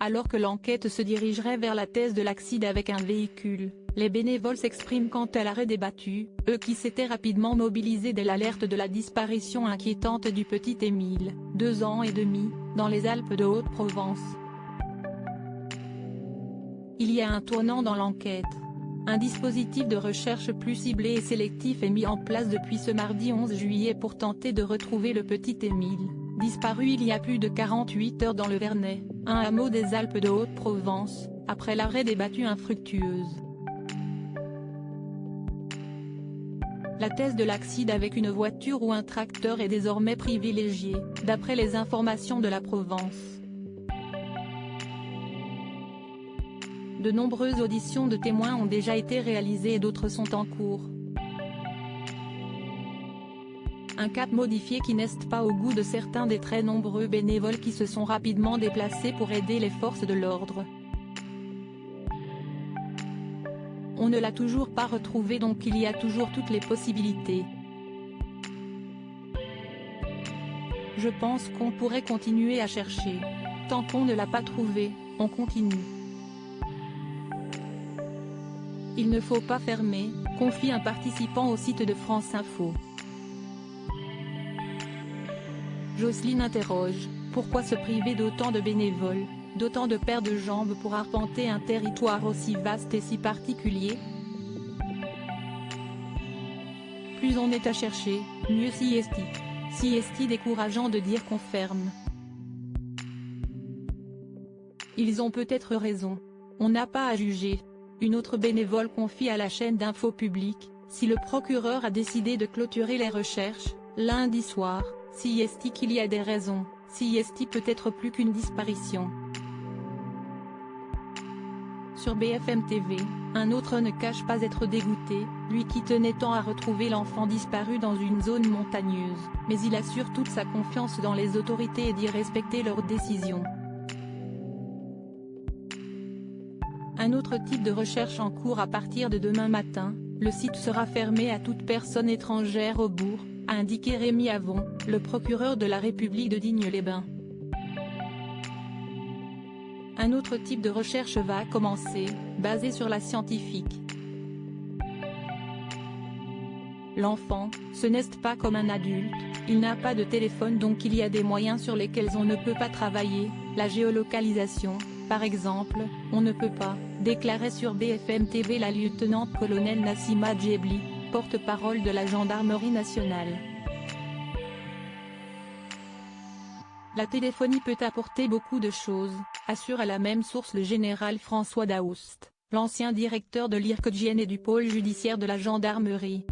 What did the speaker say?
Alors que l'enquête se dirigerait vers la thèse de l'accident avec un véhicule, les bénévoles s'expriment quant à l'arrêt des battus, eux qui s'étaient rapidement mobilisés dès l'alerte de la disparition inquiétante du petit Émile, 2 ans et demi, dans les Alpes de Haute-Provence. Il y a un tournant dans l'enquête. Un dispositif de recherche plus ciblé et sélectif est mis en place depuis ce mardi 11 juillet pour tenter de retrouver le petit Émile, disparu il y a plus de 48 heures dans le Vernet, un hameau des Alpes de Haute-Provence, après l'arrêt des battues infructueuses. La thèse de l'accident avec une voiture ou un tracteur est désormais privilégiée, d'après les informations de la Provence. De nombreuses auditions de témoins ont déjà été réalisées et d'autres sont en cours. Un cap modifié qui n'est pas au goût de certains des très nombreux bénévoles qui se sont rapidement déplacés pour aider les forces de l'ordre. On ne l'a toujours pas retrouvé, donc il y a toujours toutes les possibilités. Je pense qu'on pourrait continuer à chercher. Tant qu'on ne l'a pas trouvé, on continue. Il ne faut pas fermer, confie un participant au site de France Info. Jocelyne interroge, pourquoi se priver d'autant de bénévoles, d'autant de paires de jambes pour arpenter un territoire aussi vaste et si particulier? Plus on est à chercher, mieux si est décourageant de dire qu'on ferme. Ils ont peut-être raison. On n'a pas à juger. Une autre bénévole confie à la chaîne d'info publique, si le procureur a décidé de clôturer les recherches, lundi soir, si est qu'il y a des raisons, si est peut-être plus qu'une disparition. Sur BFM TV, un autre ne cache pas être dégoûté, lui qui tenait tant à retrouver l'enfant disparu dans une zone montagneuse, mais il assure toute sa confiance dans les autorités et dit respecter leurs décisions. Un autre type de recherche en cours à partir de demain matin, le site sera fermé à toute personne étrangère au bourg, a indiqué Rémi Avon, le procureur de la République de Digne-les-Bains. Un autre type de recherche va commencer, basé sur la scientifique. L'enfant, ce n'est pas comme un adulte, il n'a pas de téléphone donc il y a des moyens sur lesquels on ne peut pas travailler, la géolocalisation, par exemple, on ne peut pas, déclarait sur BFM TV la lieutenant-colonel Nassima Djebli, porte-parole de la gendarmerie nationale. La téléphonie peut apporter beaucoup de choses, assure à la même source le général François Daoust, l'ancien directeur de l'IRCGN et du pôle judiciaire de la gendarmerie.